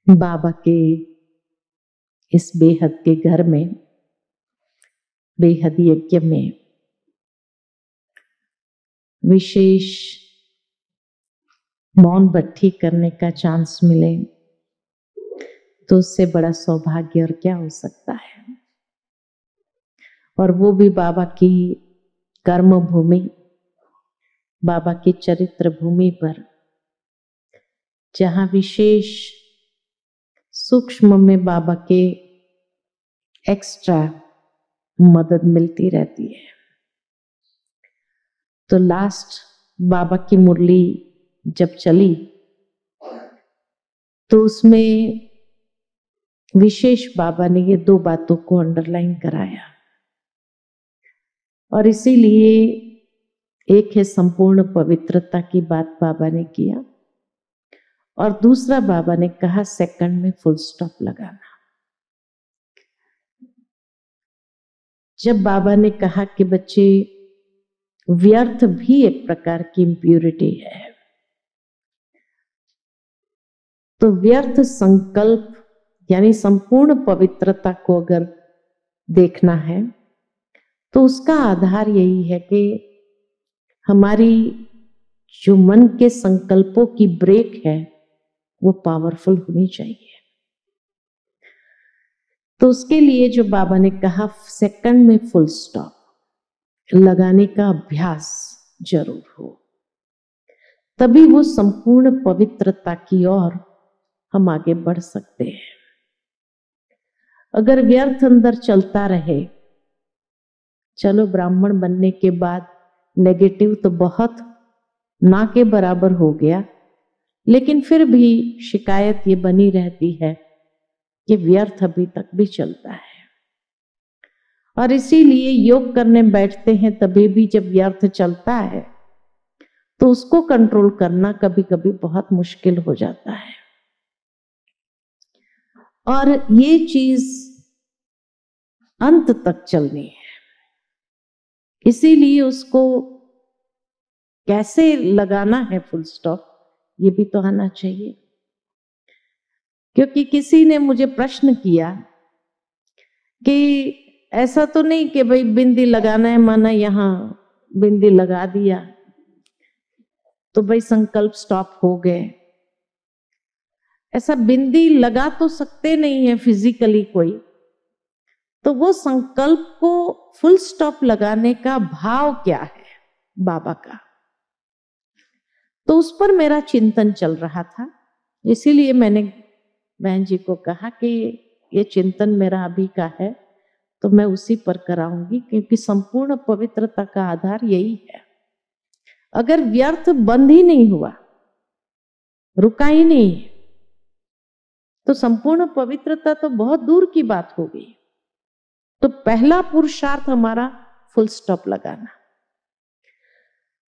बाबा के इस बेहद के घर में, बेहद यज्ञ में विशेष मौन भट्टी करने का चांस मिले तो उससे बड़ा सौभाग्य और क्या हो सकता है। और वो भी बाबा की कर्म भूमि, बाबा की चरित्र भूमि पर, जहां विशेष सूक्ष्म में बाबा के एक्स्ट्रा मदद मिलती रहती है। तो लास्ट बाबा की मुरली जब चली तो उसमें विशेष बाबा ने ये दो बातों को अंडरलाइन कराया, और इसीलिए एक है संपूर्ण पवित्रता की बात बाबा ने किया, और दूसरा बाबा ने कहा सेकंड में फुल स्टॉप लगाना। जब बाबा ने कहा कि बच्चे व्यर्थ भी एक प्रकार की इम्प्यूरिटी है, तो व्यर्थ संकल्प यानी संपूर्ण पवित्रता को अगर देखना है तो उसका आधार यही है कि हमारी जो मन के संकल्पों की ब्रेक है वो पावरफुल होनी चाहिए। तो उसके लिए जो बाबा ने कहा सेकंड में फुल स्टॉप लगाने का अभ्यास जरूर हो, तभी वो संपूर्ण पवित्रता की ओर हम आगे बढ़ सकते हैं। अगर व्यर्थ अंदर चलता रहे, चलो ब्राह्मण बनने के बाद नेगेटिव तो बहुत ना के बराबर हो गया, लेकिन फिर भी शिकायत ये बनी रहती है कि व्यर्थ अभी तक भी चलता है। और इसीलिए योग करने बैठते हैं तभी भी जब व्यर्थ चलता है तो उसको कंट्रोल करना कभी कभी बहुत मुश्किल हो जाता है। और ये चीज अंत तक चलनी है, इसीलिए उसको कैसे लगाना है फुल स्टॉप ये भी तो आना चाहिए। क्योंकि किसी ने मुझे प्रश्न किया कि ऐसा तो नहीं कि भाई बिंदी लगाना है, माना यहां बिंदी लगा दिया तो भाई संकल्प स्टॉप हो गए। ऐसा बिंदी लगा तो सकते नहीं है फिजिकली कोई, तो वो संकल्प को फुल स्टॉप लगाने का भाव क्या है बाबा का, तो उस पर मेरा चिंतन चल रहा था। इसीलिए मैंने बहन जी को कहा कि ये चिंतन मेरा अभी का है तो मैं उसी पर कराऊंगी, क्योंकि संपूर्ण पवित्रता का आधार यही है। अगर व्यर्थ बंद ही नहीं हुआ, रुका ही नहीं, तो संपूर्ण पवित्रता तो बहुत दूर की बात हो गई। तो पहला पुरुषार्थ हमारा फुल स्टॉप लगाना।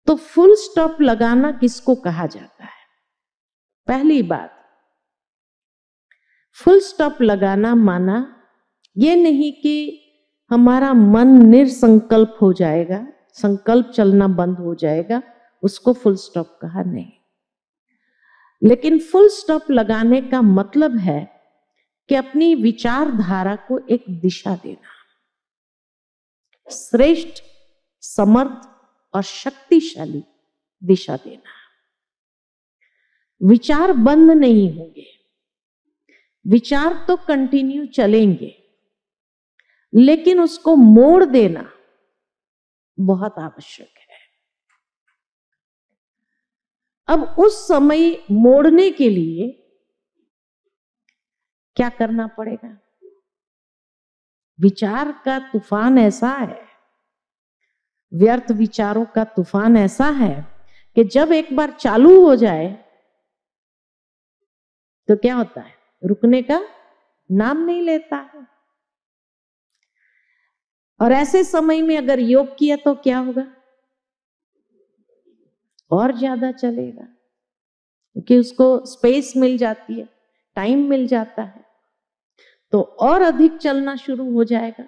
तो फुल स्टॉप लगाना किसको कहा जाता है? पहली बात, फुल स्टॉप लगाना माना ये नहीं कि हमारा मन निरसंकल्प हो जाएगा, संकल्प चलना बंद हो जाएगा, उसको फुल स्टॉप कहा नहीं। लेकिन फुल स्टॉप लगाने का मतलब है कि अपनी विचारधारा को एक दिशा देना, श्रेष्ठ, समर्थ और शक्तिशाली दिशा देना। विचार बंद नहीं होंगे, विचार तो कंटिन्यू चलेंगे, लेकिन उसको मोड़ देना बहुत आवश्यक है। अब उस समय मोड़ने के लिए क्या करना पड़ेगा? विचार का तूफान ऐसा है, व्यर्थ विचारों का तूफान ऐसा है कि जब एक बार चालू हो जाए तो क्या होता है? रुकने का नाम नहीं लेता है। और ऐसे समय में अगर योग किया तो क्या होगा? और ज्यादा चलेगा, क्योंकि उसको स्पेस मिल जाती है, टाइम मिल जाता है, तो और अधिक चलना शुरू हो जाएगा।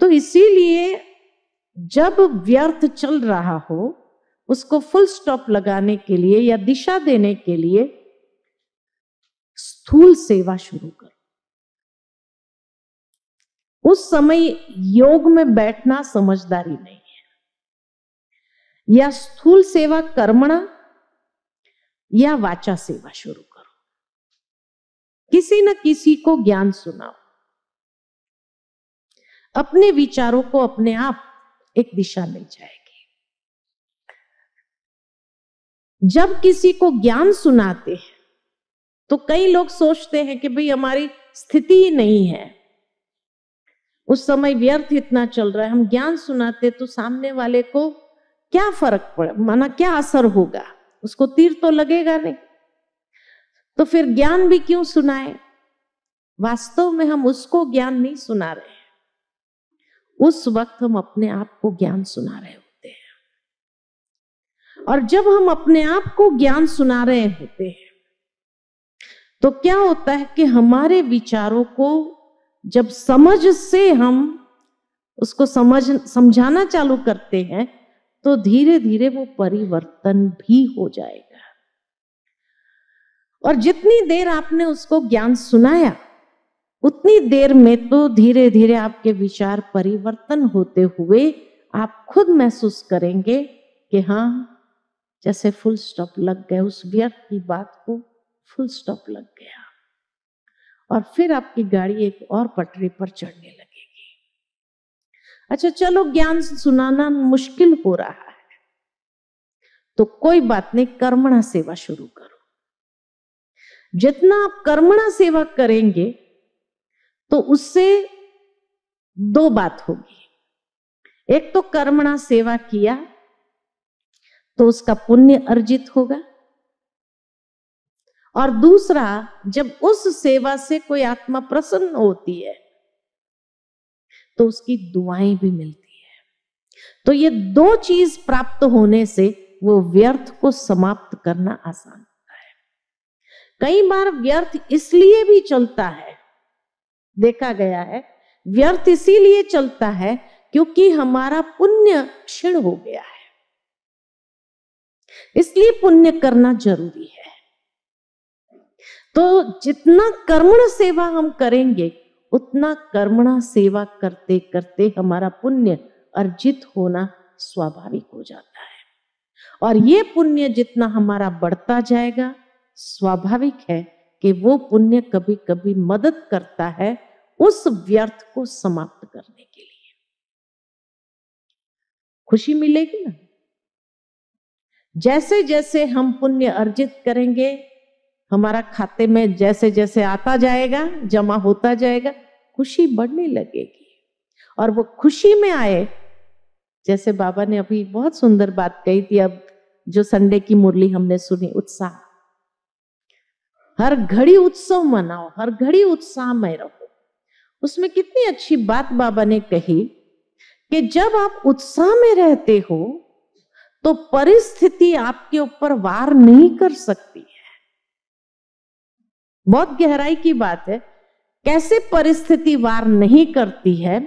तो इसीलिए जब व्यर्थ चल रहा हो उसको फुल स्टॉप लगाने के लिए या दिशा देने के लिए स्थूल सेवा शुरू करो। उस समय योग में बैठना समझदारी नहीं है। या स्थूल सेवा कर्मणा या वाचा सेवा शुरू करो। किसी न किसी को ज्ञान सुनाओ। अपने विचारों को अपने आप एक दिशा मिल जाएगी। जब किसी को ज्ञान सुनाते हैं तो कई लोग सोचते हैं कि भाई हमारी स्थिति ही नहीं है, उस समय व्यर्थ इतना चल रहा है, हम ज्ञान सुनाते तो सामने वाले को क्या फर्क पड़े, माना क्या असर होगा, उसको तीर तो लगेगा नहीं, तो फिर ज्ञान भी क्यों सुनाए। वास्तव में हम उसको ज्ञान नहीं सुना रहे हैं, उस वक्त हम अपने आप को ज्ञान सुना रहे होते हैं। और जब हम अपने आप को ज्ञान सुना रहे होते हैं तो क्या होता है कि हमारे विचारों को जब समझ से हम उसको समझाना चालू करते हैं तो धीरे धीरे वो परिवर्तन भी हो जाएगा। और जितनी देर आपने उसको ज्ञान सुनाया उतनी देर में तो धीरे धीरे आपके विचार परिवर्तन होते हुए आप खुद महसूस करेंगे कि हाँ, जैसे फुल स्टॉप लग गया, उस व्यर्थ की बात को फुल स्टॉप लग गया और फिर आपकी गाड़ी एक और पटरी पर चढ़ने लगेगी। अच्छा चलो, ज्ञान सुनाना मुश्किल हो रहा है तो कोई बात नहीं, कर्मणा सेवा शुरू करो। जितना आप कर्मणा सेवा करेंगे तो उससे दो बात होगी। एक तो कर्मणा सेवा किया तो उसका पुण्य अर्जित होगा, और दूसरा जब उस सेवा से कोई आत्मा प्रसन्न होती है तो उसकी दुआएं भी मिलती है। तो ये दो चीज प्राप्त होने से वो व्यर्थ को समाप्त करना आसान होता है। कई बार व्यर्थ इसलिए भी चलता है, देखा गया है, व्यर्थ इसीलिए चलता है क्योंकि हमारा पुण्य क्षीण हो गया है। इसलिए पुण्य करना जरूरी है। तो जितना कर्मण सेवा हम करेंगे उतना कर्मणा सेवा करते करते हमारा पुण्य अर्जित होना स्वाभाविक हो जाता है। और ये पुण्य जितना हमारा बढ़ता जाएगा, स्वाभाविक है कि वो पुण्य कभी कभी मदद करता है उस व्यर्थ को समाप्त करने के लिए। खुशी मिलेगी ना। जैसे जैसे हम पुण्य अर्जित करेंगे, हमारा खाते में जैसे जैसे आता जाएगा, जमा होता जाएगा, खुशी बढ़ने लगेगी। और वो खुशी में आए, जैसे बाबा ने अभी बहुत सुंदर बात कही थी, अब जो संडे की मुरली हमने सुनी, उत्साह। हर घड़ी उत्सव मनाओ, हर घड़ी उत्साह में रहो। उसमें कितनी अच्छी बात बाबा ने कही कि जब आप उत्साह में रहते हो तो परिस्थिति आपके ऊपर वार नहीं कर सकती है। बहुत गहराई की बात है। कैसे परिस्थिति वार नहीं करती है?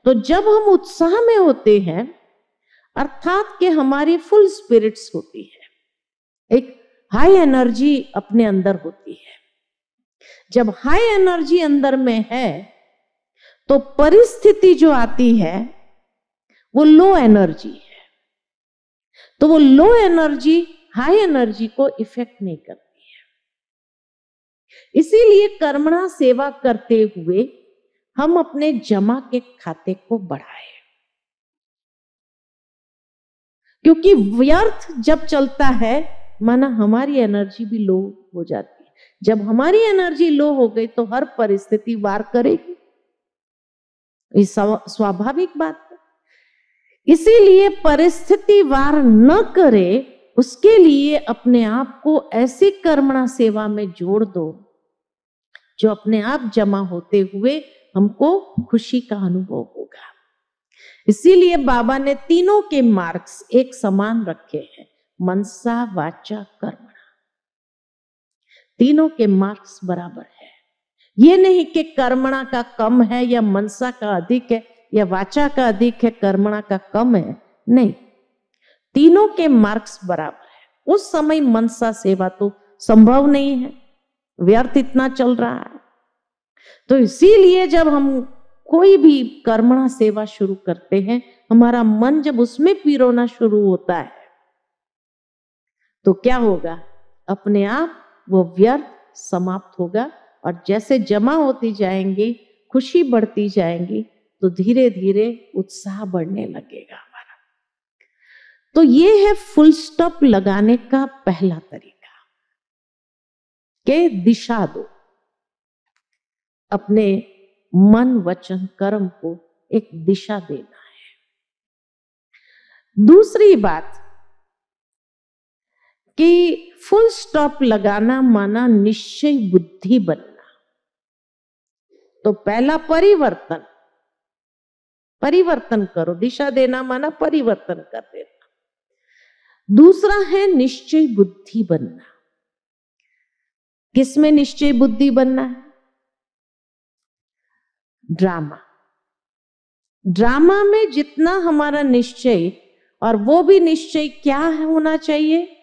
तो जब हम उत्साह में होते हैं, अर्थात कि हमारी फुल स्पिरिट्स होती है, एक हाई एनर्जी अपने अंदर होती है। जब हाई एनर्जी अंदर में है तो परिस्थिति जो आती है वो लो एनर्जी है, तो वो लो एनर्जी हाई एनर्जी को इफेक्ट नहीं करती है। इसीलिए कर्मणा सेवा करते हुए हम अपने जमा के खाते को बढ़ाएं, क्योंकि व्यर्थ जब चलता है माना हमारी एनर्जी भी लो हो जाती है। जब हमारी एनर्जी लो हो गई तो हर परिस्थिति वार करेगी, ये स्वाभाविक बात है। इसीलिए परिस्थिति वार न करे, उसके लिए अपने आप को ऐसी कर्मणा सेवा में जोड़ दो जो अपने आप जमा होते हुए हमको खुशी का अनुभव होगा। इसीलिए बाबा ने तीनों के मार्क्स एक समान रखे हैं, मनसा वाचा कर्मणा। तीनों के मार्क्स बराबर है। ये नहीं कि कर्मणा का कम है या मनसा का अधिक है या वाचा का अधिक है, कर्मणा का कम है, नहीं, तीनों के मार्क्स बराबर है। उस समय मनसा सेवा तो संभव नहीं है, व्यर्थ इतना चल रहा है। तो इसीलिए जब हम कोई भी कर्मणा सेवा शुरू करते हैं, हमारा मन जब उसमें पिरोना शुरू होता है तो क्या होगा, अपने आप वो व्यर्थ समाप्त होगा। और जैसे जमा होती जाएंगी, खुशी बढ़ती जाएंगी, तो धीरे धीरे उत्साह बढ़ने लगेगा हमारा। तो ये है फुल स्टॉप लगाने का पहला तरीका कि दिशा दो, अपने मन वचन कर्म को एक दिशा देना है। दूसरी बात कि फुल स्टॉप लगाना माना निश्चय बुद्धि बनना। तो पहला परिवर्तन, परिवर्तन करो, दिशा देना माना परिवर्तन कर देना। दूसरा है निश्चय बुद्धि बनना। किसमें निश्चय बुद्धि बनना है? ड्रामा। ड्रामा में जितना हमारा निश्चय, और वो भी निश्चय क्या है होना चाहिए,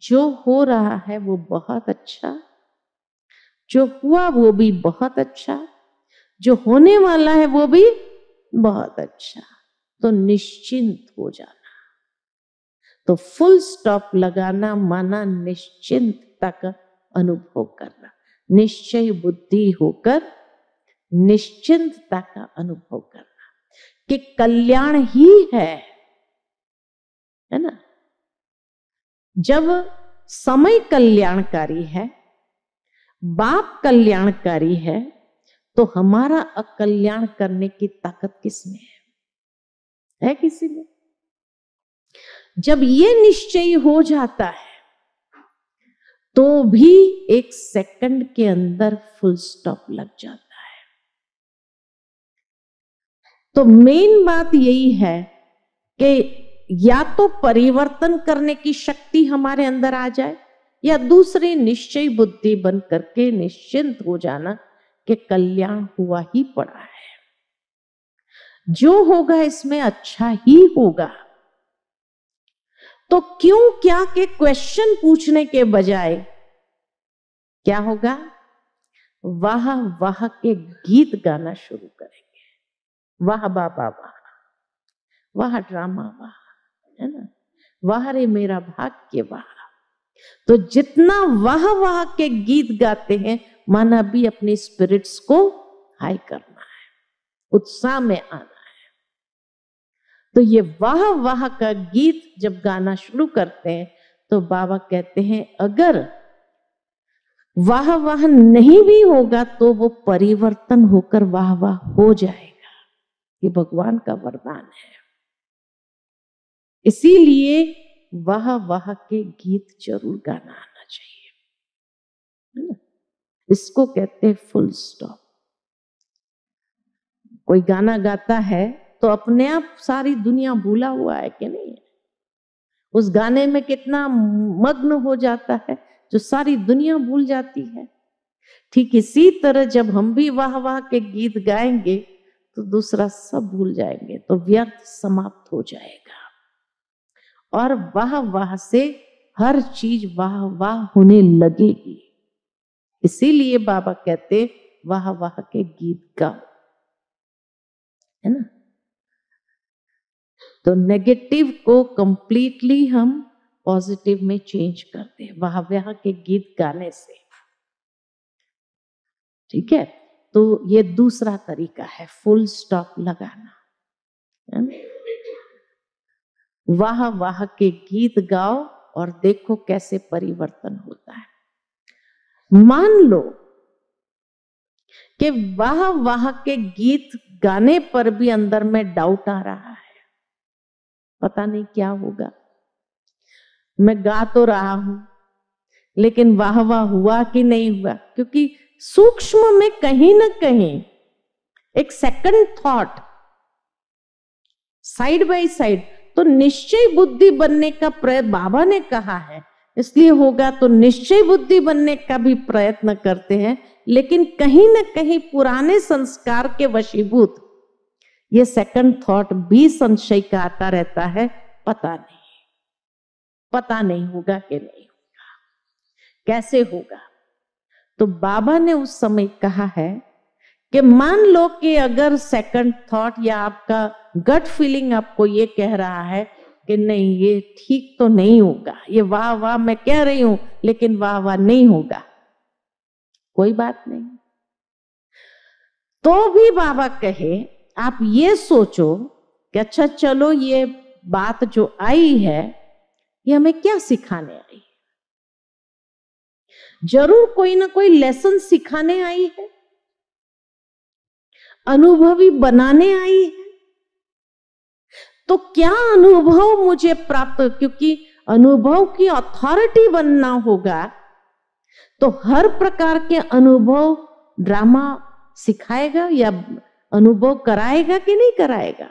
जो हो रहा है वो बहुत अच्छा, जो हुआ वो भी बहुत अच्छा, जो होने वाला है वो भी बहुत अच्छा। तो निश्चिंत हो जाना। तो फुल स्टॉप लगाना माना निश्चिंतता का अनुभव करना, निश्चय बुद्धि होकर निश्चिंतता का अनुभव करना कि कल्याण ही है ना। जब समय कल्याणकारी है, बाप कल्याणकारी है, तो हमारा अकल्याण करने की ताकत किसमें है किसी में? जब ये निश्चय हो जाता है तो भी एक सेकंड के अंदर फुल स्टॉप लग जाता है। तो मेन बात यही है कि या तो परिवर्तन करने की शक्ति हमारे अंदर आ जाए, या दूसरी निश्चय बुद्धि बन करके निश्चिंत हो जाना कि कल्याण हुआ ही पड़ा है, जो होगा इसमें अच्छा ही होगा। तो क्यों क्या के क्वेश्चन पूछने के बजाय क्या होगा, वाह वाह के गीत गाना शुरू करेंगे। वाह बाबा वाह, वाह ड्रामा वाह, है ना, वाह रे मेरा भाग्य वाह। तो जितना वाह वाह के गीत गाते हैं, माना भी अपने स्पिरिट्स को हाई करना है, उत्साह में आना है। तो ये वाह वाह का गीत जब गाना शुरू करते हैं तो बाबा कहते हैं अगर वाह वाह नहीं भी होगा तो वो परिवर्तन होकर वाह वाह हो जाएगा। ये भगवान का वरदान है। इसीलिए वाह वाह के गीत जरूर गाना आना चाहिए, है ना। इसको कहते हैं फुल स्टॉप। कोई गाना गाता है तो अपने आप सारी दुनिया भूला हुआ है कि नहीं है, उस गाने में कितना मग्न हो जाता है जो सारी दुनिया भूल जाती है। ठीक इसी तरह जब हम भी वाह वाह के गीत गाएंगे तो दूसरा सब भूल जाएंगे, तो व्यर्थ समाप्त हो जाएगा। और वाह वाह से हर चीज वाह वाह होने लगेगी। इसीलिए बाबा कहते वाह वाह के गीत गाओ, है ना। तो नेगेटिव को कंप्लीटली हम पॉजिटिव में चेंज करते हैं वाह वाह के गीत गाने से। ठीक है, तो ये दूसरा तरीका है फुल स्टॉप लगाना, है ना? वाह वाह के गीत गाओ और देखो कैसे परिवर्तन होता है। मान लो कि वाह वाह के गीत गाने पर भी अंदर में डाउट आ रहा है, पता नहीं क्या होगा, मैं गा तो रहा हूं लेकिन वाह वाह हुआ कि नहीं हुआ, क्योंकि सूक्ष्म में कहीं ना कहीं एक second thought side by side. तो निश्चय बुद्धि बनने का प्रयत्न बाबा ने कहा है, इसलिए होगा। तो निश्चय बुद्धि बनने का भी प्रयत्न करते हैं, लेकिन कहीं ना कहीं पुराने संस्कार के वशीभूत ये सेकंड थॉट भी संशय का आता रहता है, पता नहीं होगा कि नहीं होगा, कैसे होगा। तो बाबा ने उस समय कहा है कि मान लो कि अगर सेकंड थॉट या आपका गट फीलिंग आपको ये कह रहा है कि नहीं ये ठीक तो नहीं होगा, ये वाह वाह मैं कह रही हूं लेकिन वाह वाह नहीं होगा, कोई बात नहीं। तो भी बाबा कहे आप ये सोचो कि अच्छा चलो ये बात जो आई है ये हमें क्या सिखाने आई है, जरूर कोई ना कोई लेसन सिखाने आई है, अनुभवी बनाने आई है। तो क्या अनुभव मुझे प्राप्त, क्योंकि अनुभव की अथॉरिटी बनना होगा तो हर प्रकार के अनुभव ड्रामा सिखाएगा या अनुभव कराएगा कि नहीं कराएगा,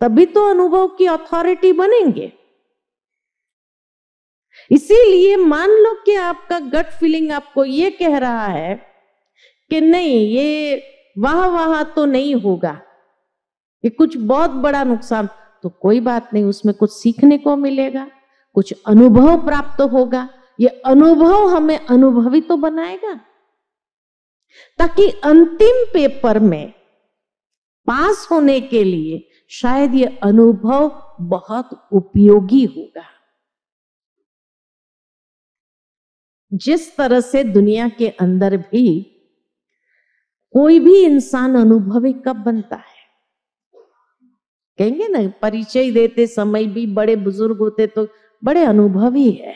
तभी तो अनुभव की अथॉरिटी बनेंगे। इसीलिए मान लो कि आपका गट फीलिंग आपको ये कह रहा है कि नहीं ये वाह वाह तो नहीं होगा, ये कुछ बहुत बड़ा नुकसान, तो कोई बात नहीं, उसमें कुछ सीखने को मिलेगा, कुछ अनुभव प्राप्त होगा। ये अनुभव हमें अनुभवी तो बनाएगा ताकि अंतिम पेपर में पास होने के लिए शायद ये अनुभव बहुत उपयोगी होगा। जिस तरह से दुनिया के अंदर भी कोई भी इंसान अनुभवी कब बनता है, कहेंगे ना परिचय देते समय भी बड़े बुजुर्ग होते तो बड़े अनुभवी है।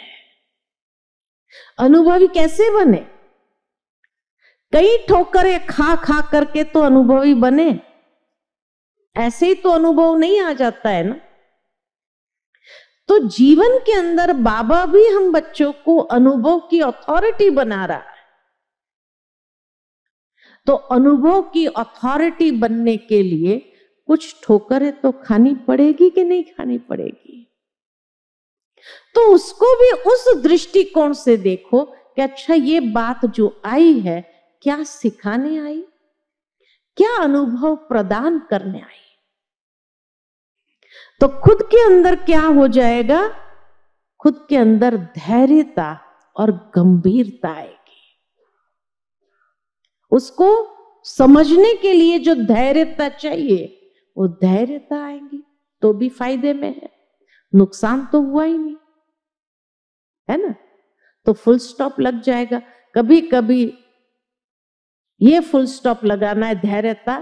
अनुभवी कैसे बने? कई ठोकरें खा खा करके तो अनुभवी बने, ऐसे ही तो अनुभव नहीं आ जाता है ना। तो जीवन के अंदर बाबा भी हम बच्चों को अनुभव की अथॉरिटी बना रहा है। तो अनुभव की अथॉरिटी बनने के लिए कुछ ठोकरें तो खानी पड़ेगी कि नहीं खानी पड़ेगी। तो उसको भी उस दृष्टिकोण से देखो कि अच्छा ये बात जो आई है क्या सिखाने आई, क्या अनुभव प्रदान करने आई। तो खुद के अंदर क्या हो जाएगा, खुद के अंदर धैर्यता और गंभीरता आएगी। उसको समझने के लिए जो धैर्यता चाहिए वो धैर्यता आएगी, तो भी फायदे में है, नुकसान तो हुआ ही नहीं है ना। तो फुल स्टॉप लग जाएगा। कभी कभी ये फुल स्टॉप लगाना है धैर्यता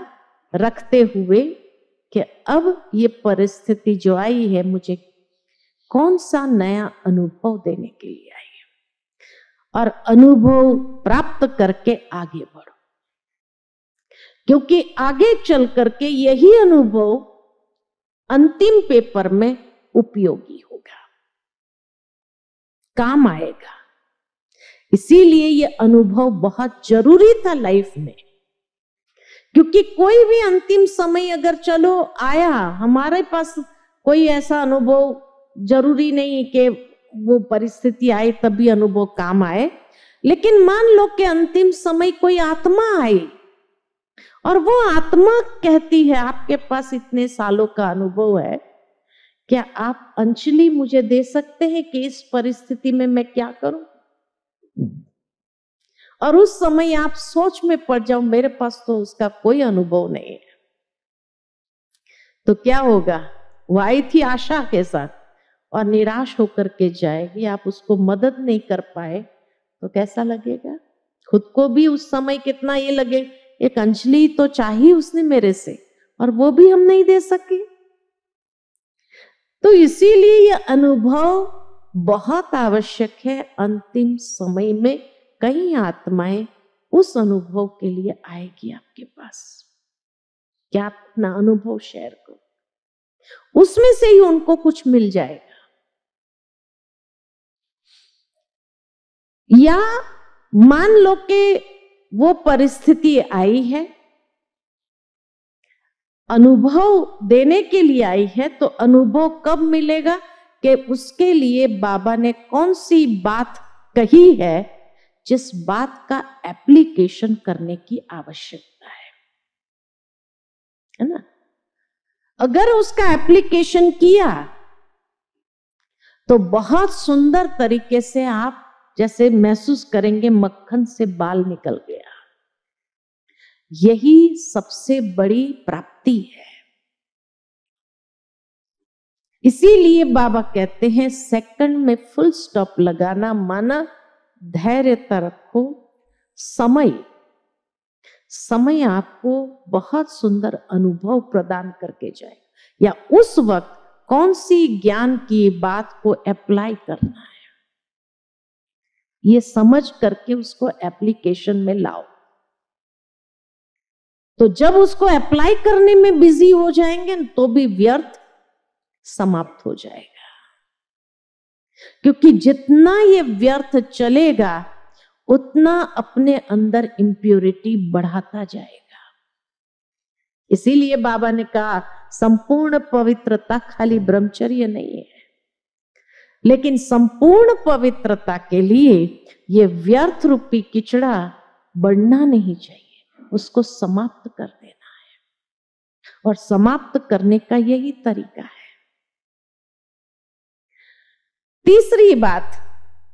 रखते हुए कि अब ये परिस्थिति जो आई है मुझे कौन सा नया अनुभव देने के लिए आई है, और अनुभव प्राप्त करके आगे बढ़ो, क्योंकि आगे चल करके यही अनुभव अंतिम पेपर में उपयोगी होगा, काम आएगा। इसीलिए ये अनुभव बहुत जरूरी था लाइफ में, क्योंकि कोई भी अंतिम समय अगर चलो आया हमारे पास कोई ऐसा अनुभव, जरूरी नहीं कि वो परिस्थिति आए तभी अनुभव काम आए, लेकिन मान लो कि अंतिम समय कोई आत्मा आई और वो आत्मा कहती है आपके पास इतने सालों का अनुभव है, क्या आप अंजलि मुझे दे सकते हैं कि इस परिस्थिति में मैं क्या करूं। और उस समय आप सोच में पड़ जाओ मेरे पास तो उसका कोई अनुभव नहीं है, तो क्या होगा। वो आई थी आशा के साथ और निराश होकर के जाएगी, आप उसको मदद नहीं कर पाए तो कैसा लगेगा। खुद को भी उस समय कितना ये लगे, एक अंजलि तो चाहिए उसने मेरे से और वो भी हम नहीं दे सके। तो इसीलिए ये अनुभव बहुत आवश्यक है। अंतिम समय में कई आत्माएं उस अनुभव के लिए आएगी आपके पास, क्या आप अपना अनुभव शेयर करो, उसमें से ही उनको कुछ मिल जाएगा। या मान लो कि वो परिस्थिति आई है, अनुभव देने के लिए आई है, तो अनुभव कब मिलेगा कि उसके लिए बाबा ने कौन सी बात कही है जिस बात का एप्लीकेशन करने की आवश्यकता है ना। अगर उसका एप्लीकेशन किया तो बहुत सुंदर तरीके से आप जैसे महसूस करेंगे मक्खन से बाल निकल गया। यही सबसे बड़ी प्राप्ति है। इसीलिए बाबा कहते हैं सेकंड में फुल स्टॉप लगाना माना धैर्यता रखो। समय आपको बहुत सुंदर अनुभव प्रदान करके जाए, या उस वक्त कौन सी ज्ञान की बात को अप्लाई करना है, ये समझ करके उसको एप्लीकेशन में लाओ। तो जब उसको अप्लाई करने में बिजी हो जाएंगे तो भी व्यर्थ समाप्त हो जाएगा, क्योंकि जितना ये व्यर्थ चलेगा उतना अपने अंदर इंप्योरिटी बढ़ाता जाएगा। इसीलिए बाबा ने कहा संपूर्ण पवित्रता खाली ब्रह्मचर्य नहीं है, लेकिन संपूर्ण पवित्रता के लिए ये व्यर्थ रूपी किचड़ा बढ़ना नहीं चाहिए, उसको समाप्त कर देना है। और समाप्त करने का यही तरीका है। तीसरी बात,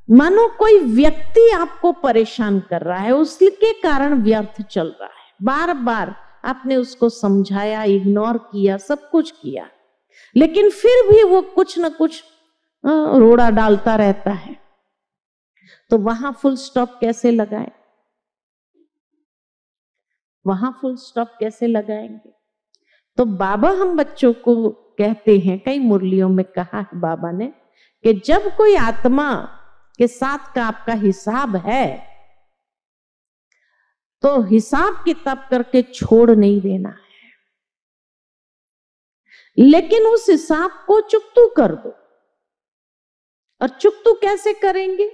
मानो कोई व्यक्ति आपको परेशान कर रहा है, उसके कारण व्यर्थ चल रहा है। बार बार आपने उसको समझाया, इग्नोर किया, सब कुछ किया, लेकिन फिर भी वो कुछ ना कुछ रोड़ा डालता रहता है। तो वहां फुल स्टॉप कैसे लगाएं? वहां फुल स्टॉप कैसे लगाएंगे? तो बाबा हम बच्चों को कहते हैं, कई मुरलियों में कहा है बाबा ने, कि जब कोई आत्मा के साथ का आपका हिसाब है तो हिसाब किताब करके छोड़ नहीं देना है, लेकिन उस हिसाब को चुकतू कर दो। और चुकतू कैसे करेंगे?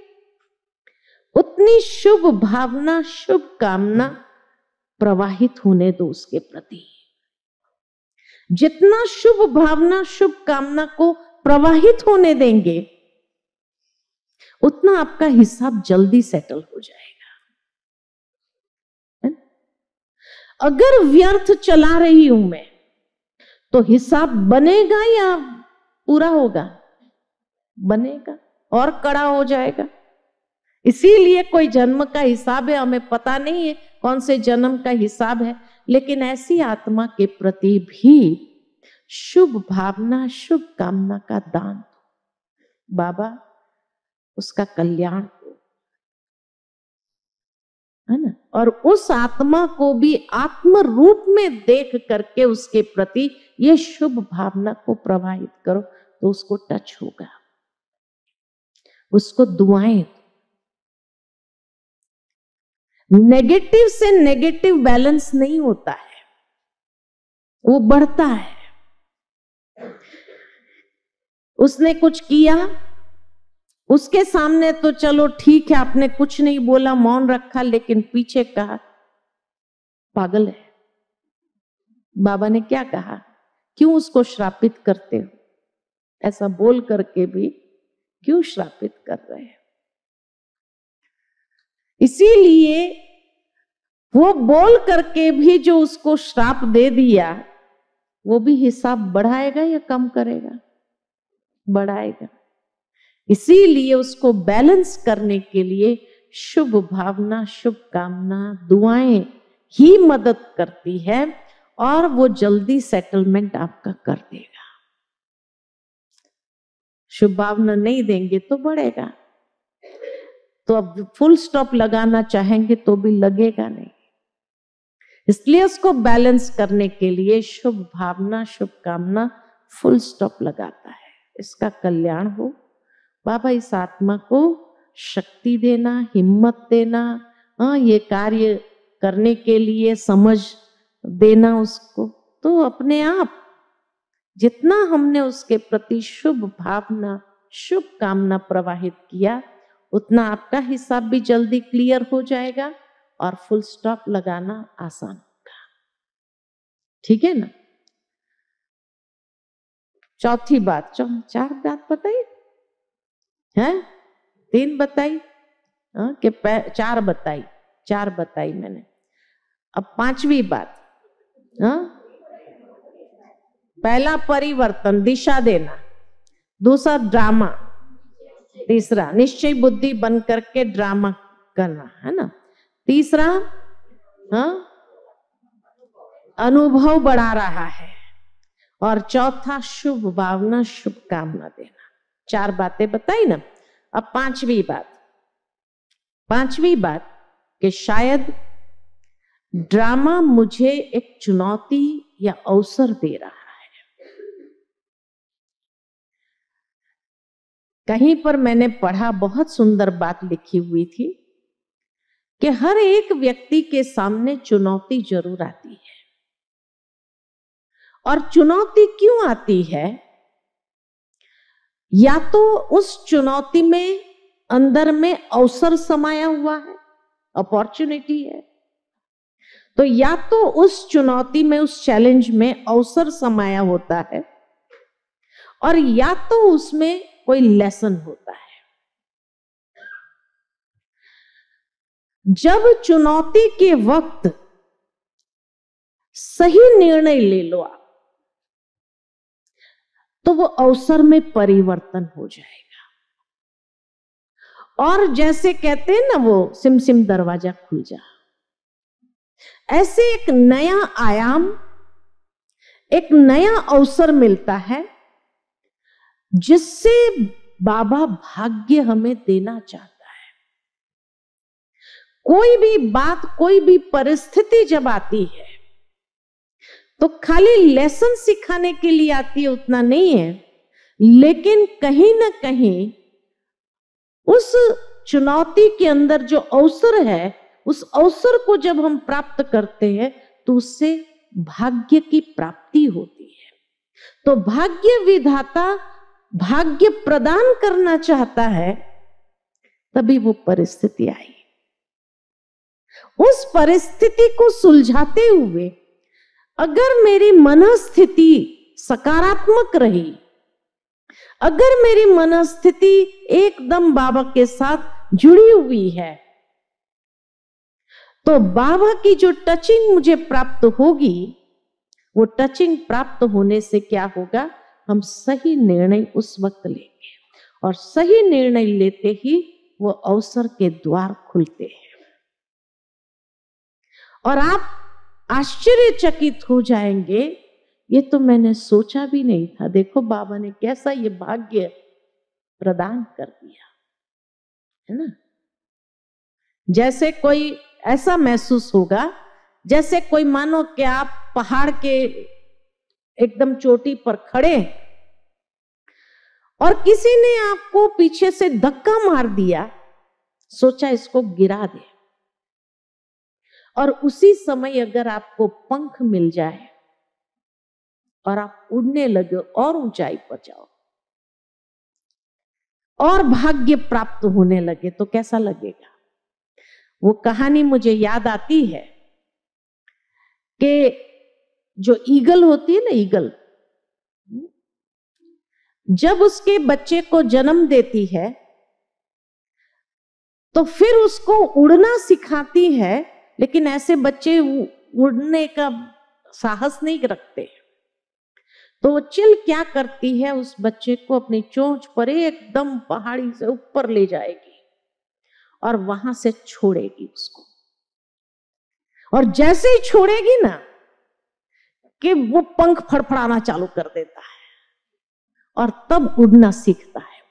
उतनी शुभ भावना, शुभ कामना प्रवाहित होने दो उसके प्रति। जितना शुभ भावना, शुभ कामना को प्रवाहित होने देंगे उतना आपका हिसाब जल्दी सेटल हो जाएगा। अगर व्यर्थ चला रही हूं मैं तो हिसाब बनेगा या पूरा होगा? बनेगा और कड़ा हो जाएगा। इसीलिए कोई जन्म का हिसाब है, हमें पता नहीं है कौन से जन्म का हिसाब है, लेकिन ऐसी आत्मा के प्रति भी शुभ भावना, शुभ कामना का दान दो। बाबा उसका कल्याण हो, है ना। और उस आत्मा को भी आत्म रूप में देख करके उसके प्रति ये शुभ भावना को प्रवाहित करो तो उसको टच होगा, उसको दुआएं। नेगेटिव से नेगेटिव बैलेंस नहीं होता है, वो बढ़ता है। उसने कुछ किया, उसके सामने तो चलो ठीक है, आपने कुछ नहीं बोला, मौन रखा, लेकिन पीछे कहा पागल है। बाबा ने क्या कहा? क्यों उसको श्रापित करते हो? ऐसा बोल करके भी क्यों श्रापित कर रहे हैं? इसीलिए वो बोल करके भी जो उसको श्राप दे दिया, वो भी हिसाब बढ़ाएगा या कम करेगा? बढ़ाएगा। इसीलिए उसको बैलेंस करने के लिए शुभ भावना, शुभ कामना, दुआएं ही मदद करती है और वो जल्दी सेटलमेंट आपका कर देगा। शुभ भावना नहीं देंगे तो बढ़ेगा, तो अब फुल स्टॉप लगाना चाहेंगे तो भी लगेगा नहीं। इसलिए उसको बैलेंस करने के लिए शुभ भावना, शुभ कामना, फुल स्टॉप लगाता है। इसका कल्याण हो। बाबा इस आत्मा को शक्ति देना, हिम्मत देना, ये कार्य करने के लिए समझ देना उसको। तो अपने आप जितना हमने उसके प्रति शुभ भावना, शुभ कामना प्रवाहित किया, उतना आपका हिसाब भी जल्दी क्लियर हो जाएगा और फुल स्टॉप लगाना आसान होगा। ठीक है ना? चौथी बात, चार बात बताई है, 3 बताई कि 4 बताई, 4 बताई मैंने। अब 5वीं बात, पहला परिवर्तन, दिशा देना। दूसरा ड्रामा, तीसरा निश्चय बुद्धि बन करके ड्रामा करना, है ना। तीसरा, हाँ, अनुभव बढ़ा रहा है। और चौथा, शुभ भावना, शुभ कामना देना। 4 बातें बताई ना। अब पांचवी बात कि शायद ड्रामा मुझे एक चुनौती या अवसर दे रहा है। कहीं पर मैंने पढ़ा, बहुत सुंदर बात लिखी हुई थी कि हर एक व्यक्ति के सामने चुनौती जरूर आती है। और चुनौती क्यों आती है? या तो उस चुनौती में अंदर में अवसर समाया हुआ है, अपॉर्चुनिटी है, तो या तो उस चुनौती में, उस चैलेंज में अवसर समाया होता है, और या तो उसमें कोई लेसन होता है। जब चुनौती के वक्त सही निर्णय ले लो आप, तो वो अवसर में परिवर्तन हो जाएगा। और जैसे कहते हैं ना, वो सिम सिम दरवाजा खुल जा, ऐसे एक नया आयाम, एक नया अवसर मिलता है, जिससे बाबा भाग्य हमें देना चाहता है। कोई भी बात, कोई भी परिस्थिति जब आती है, तो खाली लेसन सिखाने के लिए आती है, उतना नहीं है, लेकिन कहीं ना कहीं उस चुनौती के अंदर जो अवसर है, उस अवसर को जब हम प्राप्त करते हैं, तो उससे भाग्य की प्राप्ति होती है। तो भाग्य विधाता भाग्य प्रदान करना चाहता है, तभी वो परिस्थिति आई। उस परिस्थिति को सुलझाते हुए अगर मेरी मनस्थिति सकारात्मक रही, अगर मेरी मनस्थिति एकदम बाबा के साथ जुड़ी हुई है, तो बाबा की जो टचिंग मुझे प्राप्त होगी, वो टचिंग प्राप्त होने से क्या होगा, हम सही निर्णय उस वक्त लेंगे, और सही निर्णय लेते ही वो अवसर के द्वार खुलते हैं। और आप आश्चर्यचकित हो जाएंगे, ये तो मैंने सोचा भी नहीं था, देखो बाबा ने कैसा ये भाग्य प्रदान कर दिया, है ना। जैसे कोई ऐसा महसूस होगा, जैसे कोई, मानो कि आप पहाड़ के एकदम चोटी पर खड़े और किसी ने आपको पीछे से धक्का मार दिया, सोचा इसको गिरा दे, और उसी समय अगर आपको पंख मिल जाए और आप उड़ने लगे और ऊंचाई पर जाओ और भाग्य प्राप्त होने लगे, तो कैसा लगेगा। वो कहानी मुझे याद आती है कि जो ईगल होती है ना, ईगल जब उसके बच्चे को जन्म देती है, तो फिर उसको उड़ना सिखाती है, लेकिन ऐसे बच्चे उड़ने का साहस नहीं रखते। तो वो चिल क्या करती है, उस बच्चे को अपनी चोंच पर एकदम पहाड़ी से ऊपर ले जाएगी और वहां से छोड़ेगी उसको। और जैसे ही छोड़ेगी ना, कि वो पंख फड़फड़ाना चालू कर देता है और तब उड़ना सीखता है।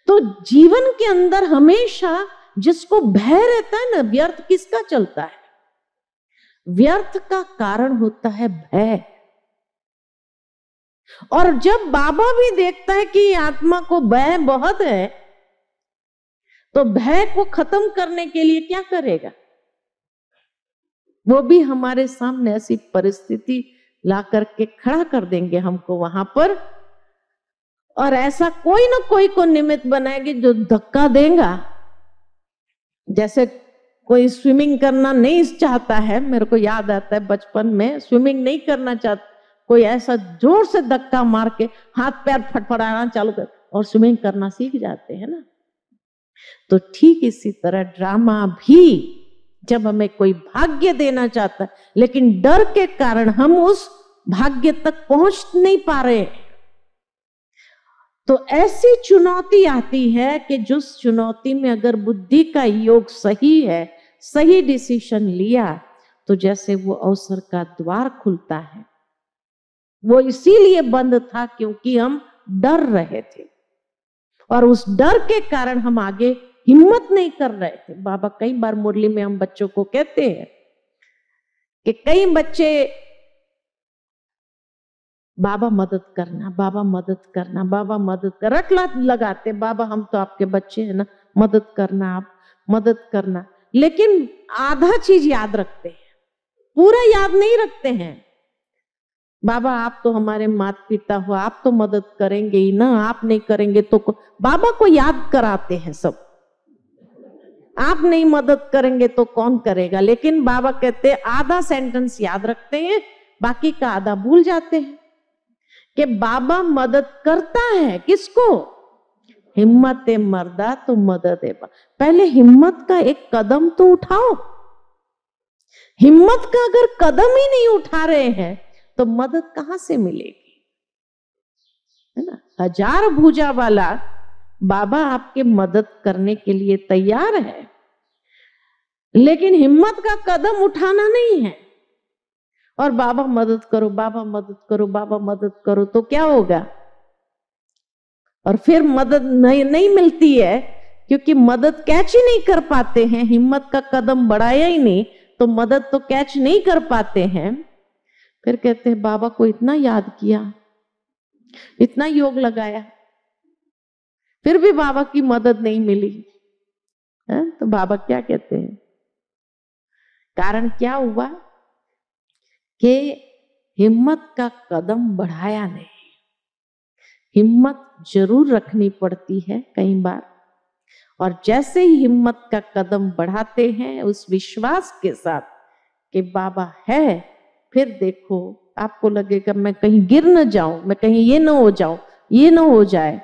तो जीवन के अंदर हमेशा जिसको भय रहता है ना, व्यर्थ किसका चलता है? व्यर्थ का कारण होता है भय। और जब बाबा भी देखता है कि आत्मा को भय बहुत है, तो भय को खत्म करने के लिए क्या करेगा? वो भी हमारे सामने ऐसी परिस्थिति ला करके खड़ा कर देंगे हमको वहां पर, और ऐसा कोई ना कोई को निमित्त बनाएंगे जो धक्का देगा। जैसे कोई स्विमिंग करना नहीं चाहता है, मेरे को याद आता है बचपन में स्विमिंग नहीं करना चाहता, कोई ऐसा जोर से धक्का मार के हाथ पैर फटफड़ाना चालू कर और स्विमिंग करना सीख जाते हैं ना। तो ठीक इसी तरह ड्रामा भी जब हमें कोई भाग्य देना चाहता है, लेकिन डर के कारण हम उस भाग्य तक पहुंच नहीं पा रहे, तो ऐसी चुनौती आती है कि जिस चुनौती में अगर बुद्धि का योग सही है, सही डिसीजन लिया, तो जैसे वो अवसर का द्वार खुलता है। वो इसीलिए बंद था क्योंकि हम डर रहे थे और उस डर के कारण हम आगे हिम्मत नहीं कर रहे थे। बाबा कई बार मुरली में हम बच्चों को कहते हैं कि कई बच्चे बाबा मदद करना, बाबा मदद करना, बाबा मदद कर रटला लगाते, बाबा हम तो आपके बच्चे हैं ना, मदद करना, आप मदद करना, लेकिन आधा चीज याद रखते हैं, पूरा याद नहीं रखते हैं। बाबा आप तो हमारे माता पिता हो, आप तो मदद करेंगे ही ना, आप नहीं करेंगे तो बाबा को याद कराते हैं सब, आप नहीं मदद करेंगे तो कौन करेगा। लेकिन बाबा कहते आधा सेंटेंस याद रखते हैं, बाकी का आधा भूल जाते हैं कि बाबा मदद करता है किसको? हिम्मत मर्दा तो मदद है। पहले हिम्मत का एक कदम तो उठाओ। हिम्मत का अगर कदम ही नहीं उठा रहे हैं तो मदद कहां से मिलेगी, है ना। 1000 भुजा वाला बाबा आपके मदद करने के लिए तैयार है, लेकिन हिम्मत का कदम उठाना नहीं है। और बाबा मदद करो, बाबा मदद करो, बाबा मदद करो, तो क्या होगा? और फिर मदद नहीं मिलती है, क्योंकि मदद कैच ही नहीं कर पाते हैं। हिम्मत का कदम बढ़ाया ही नहीं तो मदद तो कैच नहीं कर पाते हैं। फिर कहते हैं बाबा को इतना याद किया, इतना योग लगाया, फिर भी बाबा की मदद नहीं मिली है? तो बाबा क्या कहते हैं? कारण क्या हुआ कि हिम्मत का कदम बढ़ाया नहीं। हिम्मत जरूर रखनी पड़ती है कई बार, और जैसे ही हिम्मत का कदम बढ़ाते हैं उस विश्वास के साथ कि बाबा है, फिर देखो आपको लगेगा मैं कहीं गिर न जाऊं, मैं कहीं ये न हो जाऊं, ये न हो जाए।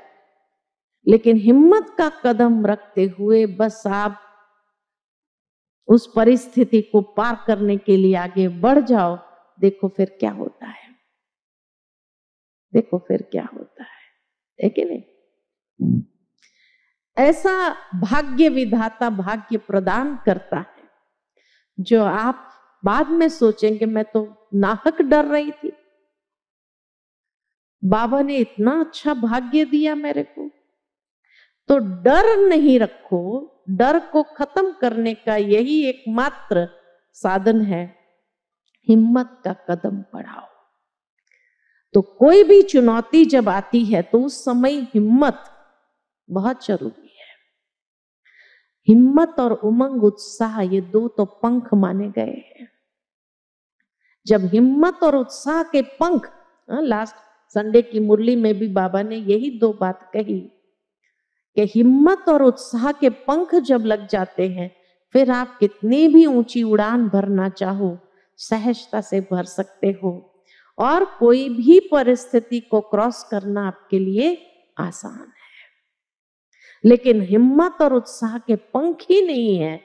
लेकिन हिम्मत का कदम रखते हुए बस आप उस परिस्थिति को पार करने के लिए आगे बढ़ जाओ, देखो फिर क्या होता है, देखो फिर क्या होता है कि नहीं। ऐसा भाग्य विधाता भाग्य प्रदान करता है जो आप बाद में सोचेंगे मैं तो नाहक डर रही थी, बाबा ने इतना अच्छा भाग्य दिया मेरे को। तो डर नहीं रखो, डर को खत्म करने का यही एकमात्र साधन है, हिम्मत का कदम बढ़ाओ। तो कोई भी चुनौती जब आती है तो उस समय हिम्मत बहुत जरूरी है। हिम्मत और उमंग उत्साह ये दो तो पंख माने गए हैं। जब हिम्मत और उत्साह के पंख, लास्ट संडे की मुरली में भी बाबा ने यही दो बात कही कि हिम्मत और उत्साह के पंख जब लग जाते हैं, फिर आप कितनी भी ऊंची उड़ान भरना चाहो सहजता से भर सकते हो, और कोई भी परिस्थिति को क्रॉस करना आपके लिए आसान है। लेकिन हिम्मत और उत्साह के पंख ही नहीं है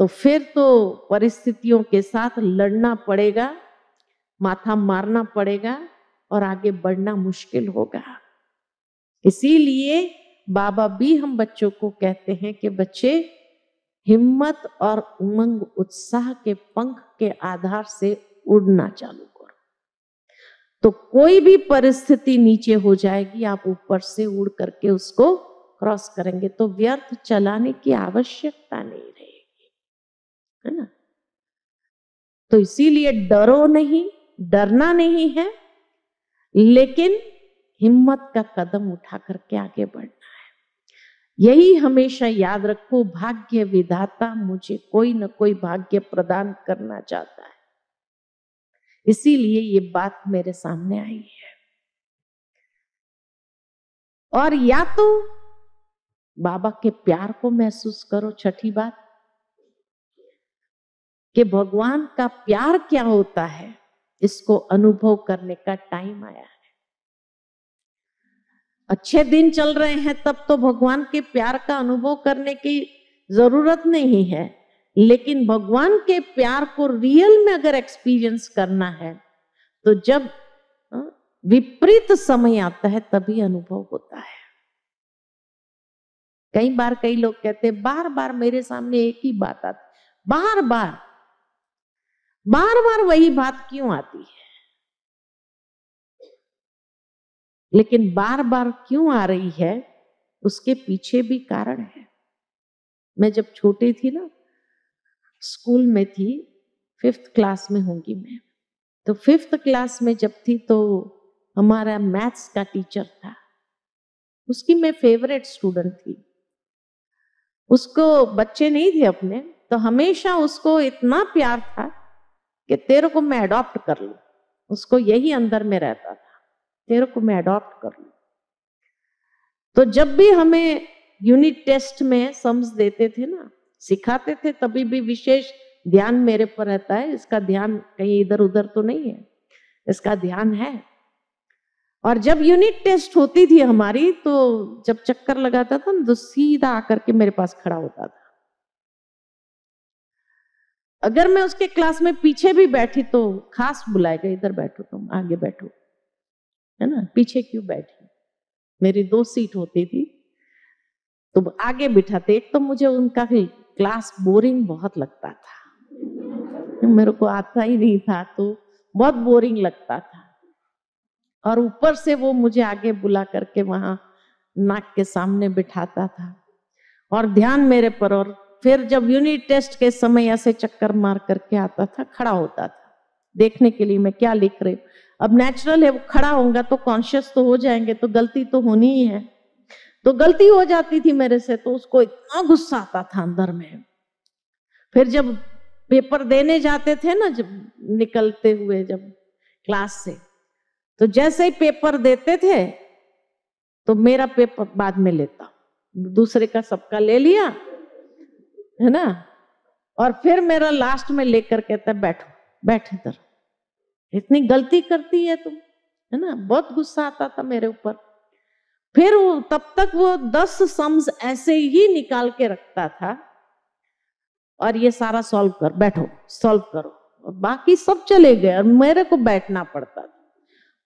तो फिर तो परिस्थितियों के साथ लड़ना पड़ेगा, माथा मारना पड़ेगा और आगे बढ़ना मुश्किल होगा। इसीलिए बाबा भी हम बच्चों को कहते हैं कि बच्चे हिम्मत और उमंग उत्साह के पंख के आधार से उड़ना चालू करो, तो कोई भी परिस्थिति नीचे हो जाएगी, आप ऊपर से उड़ करके उसको क्रॉस करेंगे, तो व्यर्थ चलाने की आवश्यकता नहीं रहेगी, है ना। तो इसीलिए डरो नहीं, डरना नहीं है, लेकिन हिम्मत का कदम उठा करके आगे बढ़ना है। यही हमेशा याद रखो, भाग्य विधाता मुझे कोई न कोई भाग्य प्रदान करना चाहता है, इसीलिए ये बात मेरे सामने आई है। और या तो बाबा के प्यार को महसूस करो, छठी बात कि भगवान का प्यार क्या होता है, इसको अनुभव करने का टाइम आया है। अच्छे दिन चल रहे हैं तब तो भगवान के प्यार का अनुभव करने की जरूरत नहीं है, लेकिन भगवान के प्यार को रियल में अगर एक्सपीरियंस करना है तो जब विपरीत समय आता है तभी अनुभव होता है। कई बार कई लोग कहते हैं बार बार मेरे सामने एक ही बात आती, बार बार वही बात क्यों आती है? लेकिन बार बार क्यों आ रही है उसके पीछे भी कारण है। मैं जब छोटी थी ना, स्कूल में थी, 5th क्लास में होंगी मैं, तो 5th क्लास में जब थी तो हमारा मैथ्स का टीचर था, उसकी मैं फेवरेट स्टूडेंट थी। उसको बच्चे नहीं थे अपने, तो हमेशा उसको इतना प्यार था कि तेरे को मैं अडॉप्ट कर लूं। उसको यही अंदर में रहता था, तेरे को मैं अडॉप्ट कर लूं। तो जब भी हमें यूनिट टेस्ट में सम्स देते थे ना, सिखाते थे, तभी भी विशेष ध्यान मेरे पर रहता है, इसका ध्यान कहीं इधर उधर तो नहीं है, इसका ध्यान है। और जब यूनिट टेस्ट होती थी हमारी, तो जब चक्कर लगाता था ना, तो सीधा आकर के मेरे पास खड़ा होता था। अगर मैं उसके क्लास में पीछे भी बैठी तो खास बुलाएगा, इधर बैठो, तुम आगे बैठो, है ना, पीछे क्यों बैठी? मेरी 2 सीट होती थी, तो आगे बिठाते। एक तो मुझे उनका क्लास बोरिंग बहुत लगता था, मेरे को आता ही नहीं था, तो बहुत बोरिंग लगता था। और ऊपर से वो मुझे आगे बुला करके वहां नाक के सामने बिठाता था और ध्यान मेरे पर। और फिर जब यूनिट टेस्ट के समय ऐसे चक्कर मार करके आता था, खड़ा होता था देखने के लिए मैं क्या लिख रही हूँ। अब नेचुरल है, वो खड़ा होगा तो कॉन्शियस तो हो जाएंगे, तो गलती तो होनी ही है। तो गलती हो जाती थी मेरे से, तो उसको इतना गुस्सा आता था अंदर में। फिर जब पेपर देने जाते थे ना, जब निकलते हुए जब क्लास से, तो जैसे ही पेपर देते थे तो मेरा पेपर बाद में लेता, दूसरे का सबका ले लिया, है ना, और फिर मेरा लास्ट में लेकर कहता बैठो, बैठ इधर, इतनी गलती करती है तुम, है ना। बहुत गुस्सा आता था मेरे ऊपर। फिर तब तक वो 10 सम्स ऐसे ही निकाल के रखता था और ये सारा सॉल्व कर, बैठो सॉल्व करो, और बाकी सब चले गए और मेरे को बैठना पड़ता था।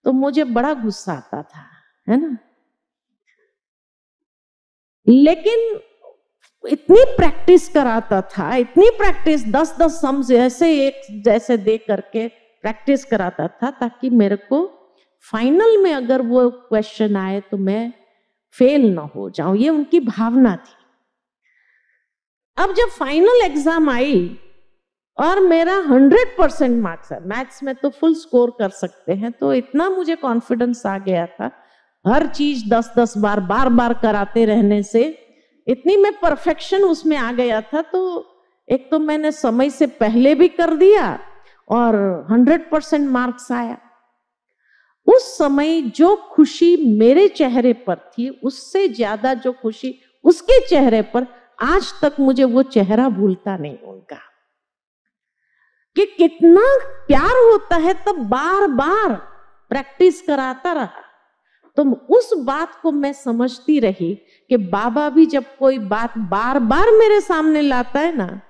तो मुझे बड़ा गुस्सा आता था, है ना। लेकिन इतनी प्रैक्टिस कराता था, इतनी प्रैक्टिस, 10-10 सम्स ऐसे एक जैसे दे करके प्रैक्टिस कराता था, ताकि मेरे को फाइनल में अगर वो क्वेश्चन आए तो मैं फेल ना हो जाऊं। ये उनकी भावना थी। अब जब फाइनल एग्जाम आई और मेरा 100% मार्क्स है, मैथ्स में तो फुल स्कोर कर सकते हैं, तो इतना मुझे कॉन्फिडेंस आ गया था, हर चीज 10-10 बार बार बार कराते रहने से इतनी मैं परफेक्शन उसमें आ गया था। तो एक तो मैंने समय से पहले भी कर दिया और 100% मार्क्स आया। उस समय जो खुशी मेरे चेहरे पर थी, उससे ज्यादा जो खुशी उसके चेहरे पर, आज तक मुझे वो चेहरा भूलता नहीं उनका, कि कितना प्यार होता है। तब बार बार प्रैक्टिस कराता रहा, तो उस बात को मैं समझती रही कि बाबा भी जब कोई बात बार बार मेरे सामने लाता है ना,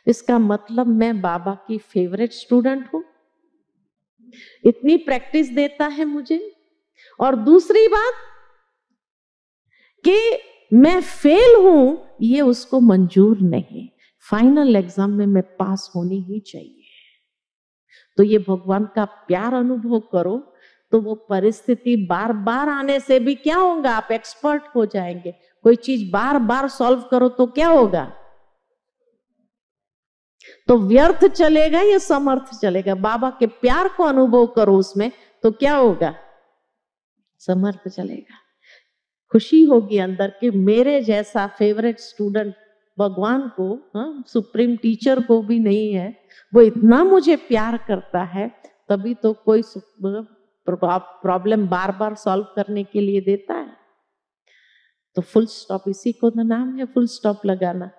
इसका मतलब मैं बाबा की फेवरेट स्टूडेंट हूं, इतनी प्रैक्टिस देता है मुझे। और दूसरी बात कि मैं फेल हूं, ये उसको मंजूर नहीं, फाइनल एग्जाम में मैं पास होनी ही चाहिए। तो ये भगवान का प्यार अनुभव करो, तो वो परिस्थिति बार बार आने से भी क्या होगा, आप एक्सपर्ट हो जाएंगे। कोई चीज बार बार सॉल्व करो तो क्या होगा, तो व्यर्थ चलेगा या समर्थ चलेगा। बाबा के प्यार को अनुभव करो उसमें, तो क्या होगा, समर्थ चलेगा। खुशी होगी अंदर कि मेरे जैसा फेवरेट स्टूडेंट भगवान को, सुप्रीम टीचर को भी नहीं है, वो इतना मुझे प्यार करता है, तभी तो कोई प्रॉब्लम बार बार सॉल्व करने के लिए देता है। तो फुल स्टॉप, इसी को तो नाम है फुल स्टॉप लगाना।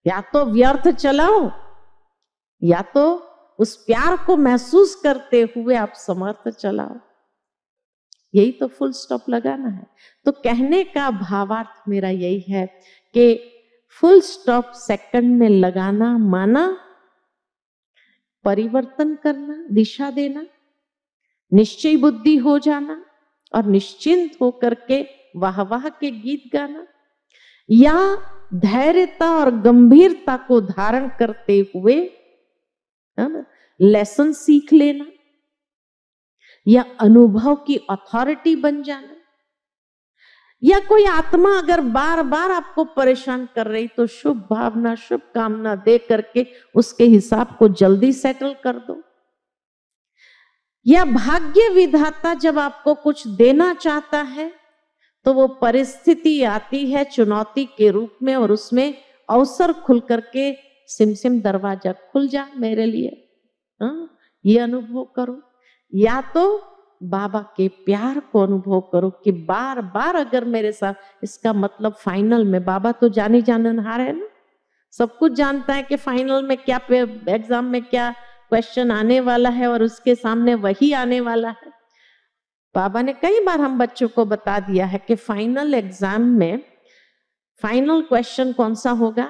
या तो व्यर्थ चलाओ, या तो उस प्यार को महसूस करते हुए आप समर्थ चलाओ। यही तो फुल स्टॉप लगाना है। तो कहने का भावार्थ मेरा यही है कि फुल स्टॉप सेकंड में लगाना माना परिवर्तन करना, दिशा देना। निश्चय बुद्धि हो जाना और निश्चिंत होकर के वाह वाह के गीत गाना, या धैर्यता और गंभीरता को धारण करते हुए लेसन सीख लेना, या अनुभव की अथॉरिटी बन जाना, या कोई आत्मा अगर बार बार आपको परेशान कर रही तो शुभ भावना शुभ कामना दे करके उसके हिसाब को जल्दी सेटल कर दो, या भाग्य विधाता जब आपको कुछ देना चाहता है तो वो परिस्थिति आती है चुनौती के रूप में और उसमें अवसर खुल करके सिम दरवाजा खुल जा मेरे लिए, ये अनुभव करो। या तो बाबा के प्यार को अनुभव करो कि बार बार अगर मेरे साथ, इसका मतलब फाइनल में बाबा तो जानी जाननहार है ना, सब कुछ जानता है कि फाइनल में क्या, एग्जाम में क्या क्वेश्चन आने वाला है और उसके सामने वही आने वाला है। बाबा ने कई बार हम बच्चों को बता दिया है कि फाइनल एग्जाम में फाइनल क्वेश्चन कौन सा होगा।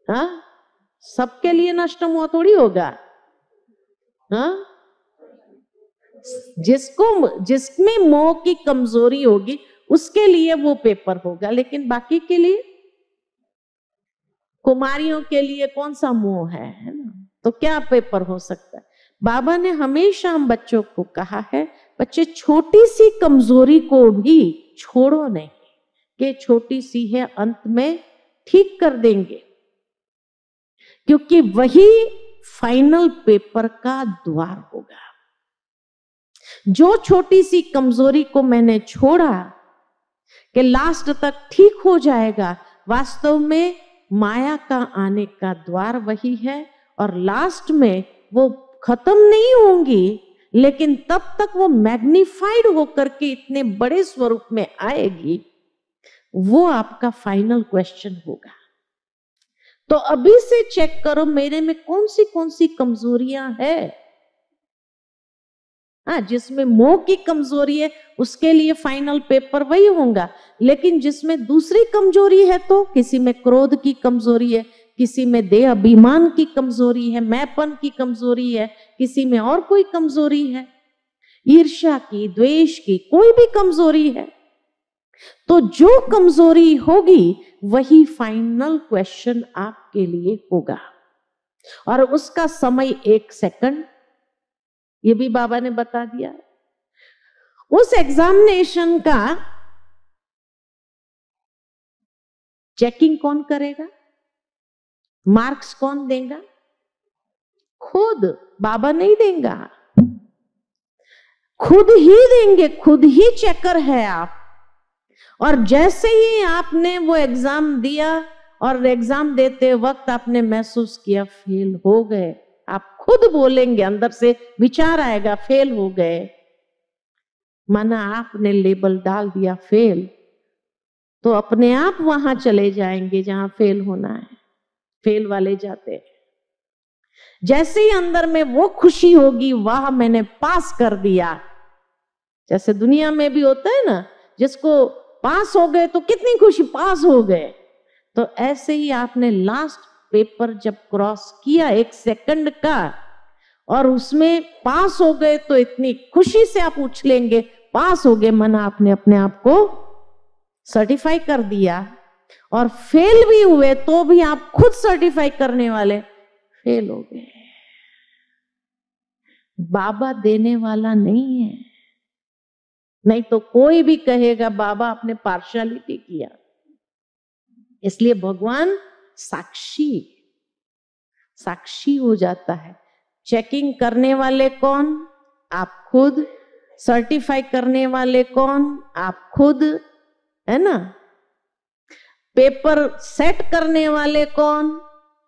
हाँ, सबके लिए नष्ट हुआ थोड़ी होगा। हाँ, जिसमें मोह की कमजोरी होगी उसके लिए वो पेपर होगा, लेकिन बाकी के लिए, कुमारियों के लिए कौन सा मोह है ना, तो क्या पेपर हो सकता है। बाबा ने हमेशा हम बच्चों को कहा है, बच्चे छोटी सी कमजोरी को भी छोड़ो नहीं, कि छोटी सी है अंत में ठीक कर देंगे, क्योंकि वही फाइनल पेपर का द्वार होगा। जो छोटी सी कमजोरी को मैंने छोड़ा कि लास्ट तक ठीक हो जाएगा, वास्तव में माया का आने का द्वार वही है, और लास्ट में वो खत्म नहीं होंगी, लेकिन तब तक वो मैग्निफाइड होकर के इतने बड़े स्वरूप में आएगी, वो आपका फाइनल क्वेश्चन होगा। तो अभी से चेक करो मेरे में कौन सी कमजोरियां है। हाँ, जिसमें मोह की कमजोरी है उसके लिए फाइनल पेपर वही होगा, लेकिन जिसमें दूसरी कमजोरी है, तो किसी में क्रोध की कमजोरी है, किसी में देह अभिमान की कमजोरी है, मैंपन की कमजोरी है, किसी में और कोई कमजोरी है, ईर्ष्या की, द्वेष की, कोई भी कमजोरी है, तो जो कमजोरी होगी वही फाइनल क्वेश्चन आपके लिए होगा। और उसका समय 1 सेकंड, ये भी बाबा ने बता दिया। उस एग्जामिनेशन का चेकिंग कौन करेगा, मार्क्स कौन देगा? खुद बाबा नहीं देगा, खुद ही देंगे, खुद ही चेकर है आप। और जैसे ही आपने वो एग्जाम दिया और एग्जाम देते वक्त आपने महसूस किया फेल हो गए, आप खुद बोलेंगे, अंदर से विचार आएगा फेल हो गए, माना आपने लेबल डाल दिया फेल, तो अपने आप वहां चले जाएंगे जहां फेल होना है। फेल वाले जाते हैं। जैसे ही अंदर में वो खुशी होगी, वाह मैंने पास कर दिया, जैसे दुनिया में भी होता है ना, जिसको पास हो गए तो कितनी खुशी, पास हो गए, तो ऐसे ही आपने लास्ट पेपर जब क्रॉस किया 1 सेकंड का और उसमें पास हो गए, तो इतनी खुशी से आप उछलेंगे, पास हो गए, माना आपने अपने आप को सर्टिफाई कर दिया। और फेल भी हुए तो भी आप खुद सर्टिफाई करने वाले, फेल हो गए, बाबा देने वाला नहीं है। नहीं तो कोई भी कहेगा बाबा आपने पार्शियलिटी किया। इसलिए भगवान साक्षी हो जाता है। चेकिंग करने वाले कौन? आप खुद। सर्टिफाई करने वाले कौन? आप खुद, है ना। पेपर सेट करने वाले कौन?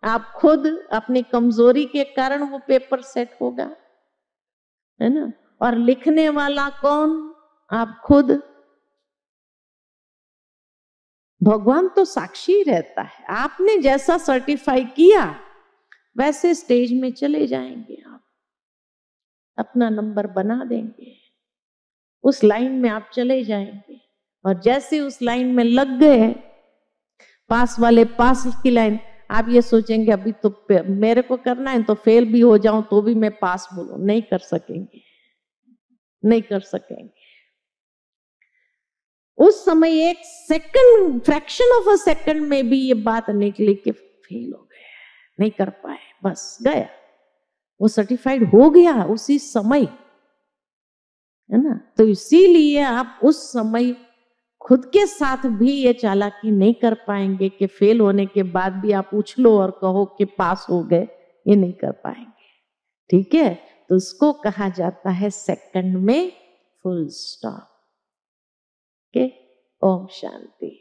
आप खुद। अपनी कमजोरी के कारण वो पेपर सेट होगा, है ना। और लिखने वाला कौन? आप खुद। भगवान तो साक्षी रहता है। आपने जैसा सर्टिफाई किया वैसे स्टेज में चले जाएंगे, आप अपना नंबर बना देंगे, उस लाइन में आप चले जाएंगे। और जैसे उस लाइन में लग गए, पास वाले पास की लाइन, आप ये सोचेंगे अभी तो मेरे को करना है तो फेल भी हो जाऊं तो भी मैं पास बोलूं, नहीं कर सकेंगे, नहीं कर सकेंगे। उस समय एक second, fraction of a second में भी ये बात निकली कि फेल हो गए, नहीं कर पाए, बस गया, वो सर्टिफाइड हो गया उसी समय, है ना। तो इसीलिए आप उस समय खुद के साथ भी ये चालाकी नहीं कर पाएंगे कि फेल होने के बाद भी आप उछलो और कहो कि पास हो गए, ये नहीं कर पाएंगे। ठीक है, तो उसको कहा जाता है सेकंड में full stop. Okay, Om Shanti.